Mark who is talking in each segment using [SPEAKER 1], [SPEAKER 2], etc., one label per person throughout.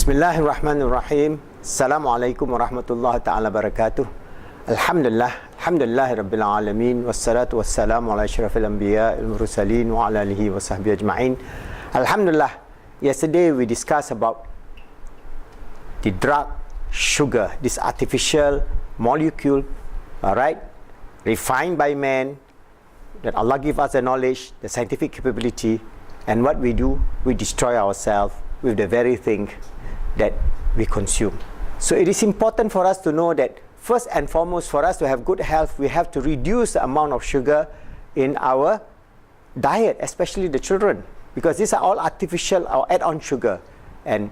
[SPEAKER 1] Bismillahirrahmanirrahim. Assalamualaikum warahmatullahi ta'ala barakatuh. Alhamdulillah Rabbil Alamin. Wassalatu wassalamu ala ashrafil anbiya al-mursalin wa ala alihi wa sahbihi ajma'in. Alhamdulillah, yesterday we discussed about the drug sugar, this artificial molecule, alright, refined by man, that Allah give us the knowledge, the scientific capability, and what we do, we destroy ourselves with the very thing that we consume. So it is important for us to know that first and foremost, for us to have good health, we have to reduce the amount of sugar in our diet, especially the children, because these are all artificial or add-on sugar, and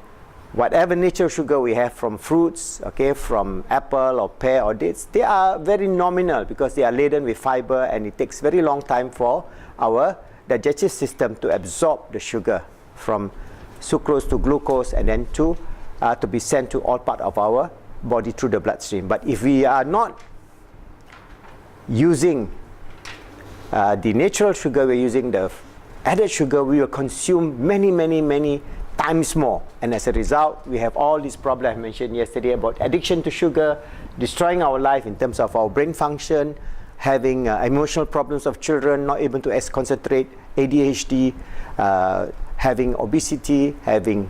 [SPEAKER 1] whatever natural sugar we have from fruits, okay, from apple or pear or dates, they are very nominal because they are laden with fiber, and it takes very long time for our digestive system to absorb the sugar from sucrose to glucose and then to be sent to all part of our body through the bloodstream. But if we are not using the natural sugar, we're using the added sugar, we will consume many times more, and as a result we have all these problems I mentioned yesterday about addiction to sugar, destroying our life in terms of our brain function, having emotional problems of children, not able to concentrate, ADHD, having obesity, having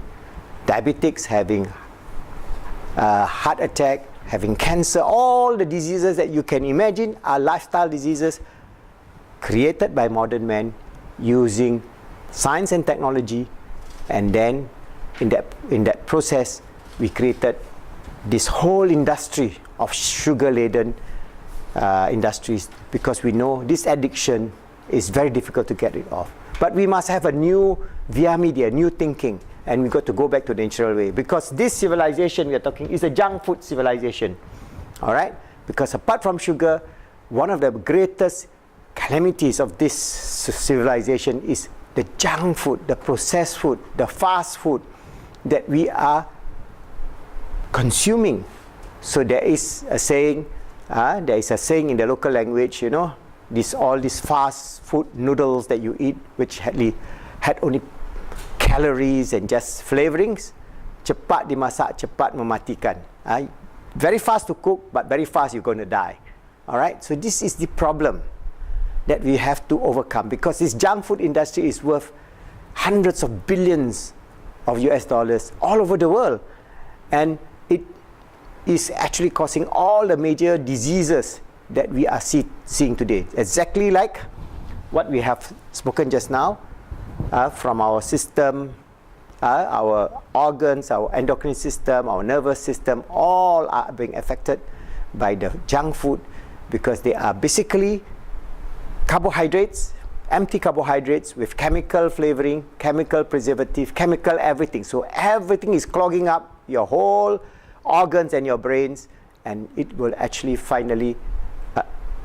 [SPEAKER 1] diabetics, having heart attack, having cancer. All the diseases that you can imagine are lifestyle diseases created by modern man using science and technology, and then in that process we created this whole industry of sugar-laden industries, because we know this addiction is very difficult to get rid of. But we must have a new via media, new thinking, and we got to go back to the natural way, because this civilization we are talking is a junk food civilization, all right? Because apart from sugar, one of the greatest calamities of this civilization is the junk food, the processed food, the fast food that we are consuming. So there is a saying in the local language, you know, all these fast food noodles that you eat, which had only calories and just flavorings, cepat dimasak, cepat mematikan. Very fast to cook, but very fast you're going to die. All right, so this is the problem that we have to overcome, because this junk food industry is worth hundreds of billions of US dollars all over the world, and it is actually causing all the major diseases that we are seeing today, exactly like what we have spoken just now, from our system, our organs, our endocrine system, our nervous system, all are being affected by the junk food, because they are basically carbohydrates, empty carbohydrates with chemical flavoring, chemical preservative, chemical everything. So everything is clogging up your whole organs and your brains, and it will actually finally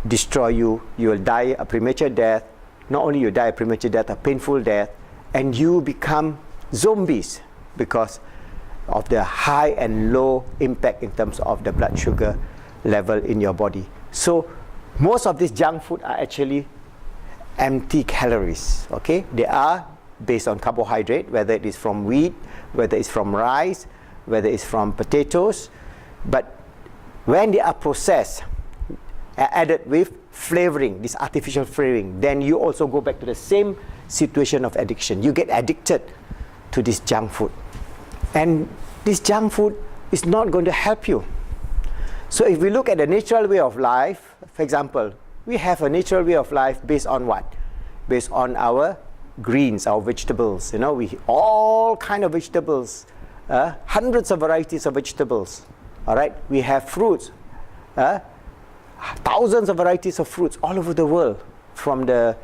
[SPEAKER 1] destroy you. You will die a premature death. Not only you die a premature death, a painful death, and you become zombies because of the high and low impact in terms of the blood sugar level in your body. So most of this junk food are actually empty calories, okay? They are based on carbohydrate, whether it is from wheat, whether it's from rice, whether it's from potatoes, but when they are processed, added with flavoring, this artificial flavoring, then you also go back to the same situation of addiction. You get addicted to this junk food, and this junk food is not going to help you. So if we look at the natural way of life, for example, we have a natural way of life based on what? Based on our greens, our vegetables. You know, we all kind of vegetables, hundreds of varieties of vegetables. All right, we have fruits, thousands of varieties of fruits all over the world, from the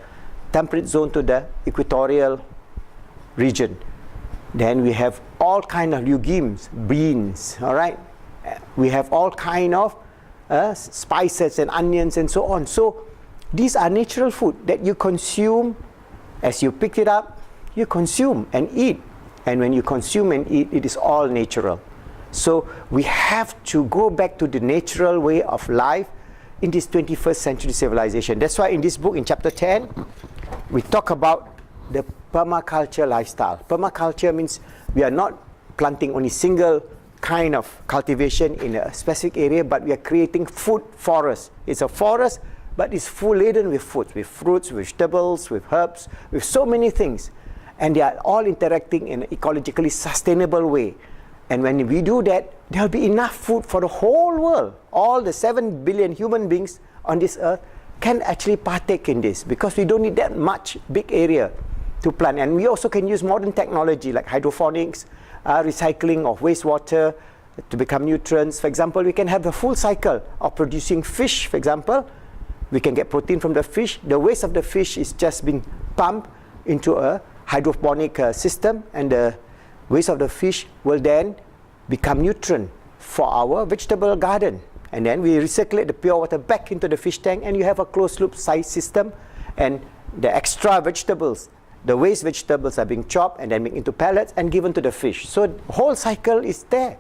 [SPEAKER 1] temperate zone to the equatorial region. Then we have all kind of legumes, beans. All right, we have all kind of spices and onions and so on. So these are natural food that you consume. As you pick it up, you consume and eat, and when you consume and eat, it is all natural. So we have to go back to the natural way of life in this 21st century civilization. That's why in this book, in chapter 10, we talk about the permaculture lifestyle. Permaculture means we are not planting only single kind of cultivation in a specific area, but we are creating food forests. It's a forest, but it's full laden with food, with fruits, vegetables, with herbs, with so many things. And they are all interacting in an ecologically sustainable way. And when we do that, there will be enough food for the whole world. All the 7 billion human beings on this earth can actually partake in this, because we don't need that much big area to plant. And we also can use modern technology like hydroponics, recycling of wastewater to become nutrients. For example, we can have the full cycle of producing fish, for example. We can get protein from the fish. The waste of the fish is just being pumped into a hydroponic system, and the waste of the fish will then become nutrient for our vegetable garden. And then we recirculate the pure water back into the fish tank, and you have a closed loop size system. And the extra vegetables, the waste vegetables, are being chopped and then made into pellets and given to the fish. So the whole cycle is there.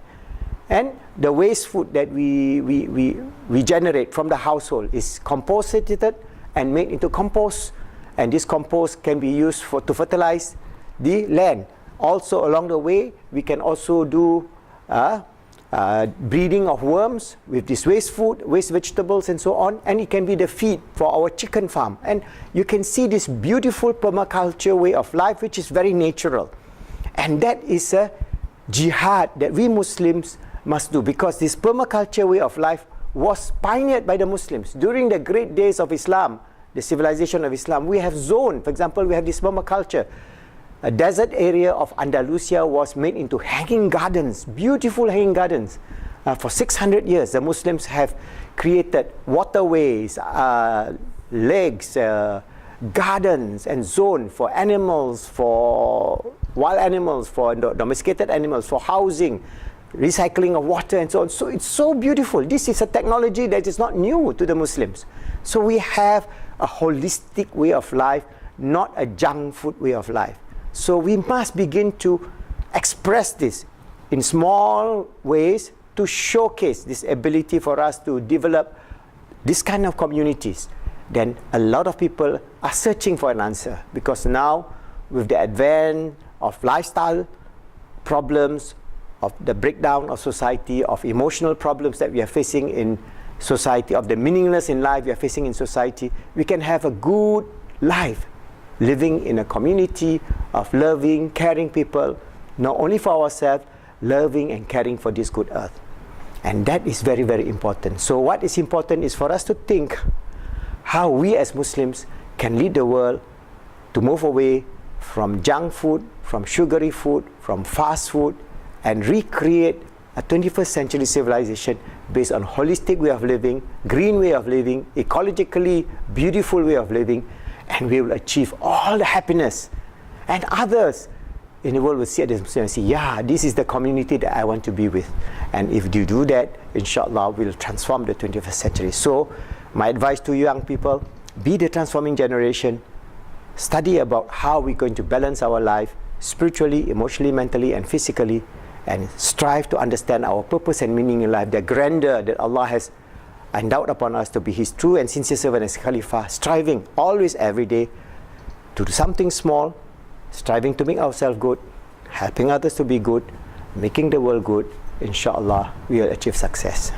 [SPEAKER 1] And the waste food that we generate from the household is composted and made into compost. And this compost can be used to fertilize the land. Also, along the way, we can also do breeding of worms with this waste food, waste vegetables, and so on. And it can be the feed for our chicken farm. And you can see this beautiful permaculture way of life, which is very natural. And that is a jihad that we Muslims must do, because this permaculture way of life was pioneered by the Muslims. During the great days of Islam, the civilization of Islam, we have zone. For example, we have this permaculture. A desert area of Andalusia was made into hanging gardens, beautiful hanging gardens. For 600 years, the Muslims have created waterways, lakes, gardens, and zone for animals, for wild animals, for domesticated animals, for housing, recycling of water, and so on. So it's so beautiful. This is a technology that is not new to the Muslims. So we have a holistic way of life, not a junk food way of life. So we must begin to express this in small ways to showcase this ability for us to develop this kind of communities. Then a lot of people are searching for an answer, because now with the advent of lifestyle problems, of the breakdown of society, of emotional problems that we are facing in society, of the meaningless in life we are facing in society, we can have a good life living in a community of loving, caring people, not only for ourselves, loving and caring for this good earth. And that is very, very important. So what is important is for us to think how we as Muslims can lead the world to move away from junk food, from sugary food, from fast food, and recreate a 21st century civilization based on holistic way of living, green way of living, ecologically beautiful way of living, and we will achieve all the happiness. And others in the world will see at this and say, yeah, this is the community that I want to be with. And if you do that, inshallah, we'll transform the 21st century. So my advice to young people, be the transforming generation. Study about how we're going to balance our life spiritually, emotionally, mentally, and physically, and strive to understand our purpose and meaning in life, the grandeur that Allah has endowed upon us to be His true and sincere servant as Khalifa, striving always every day to do something small, striving to make ourselves good, helping others to be good, making the world good. Inshallah, we will achieve success.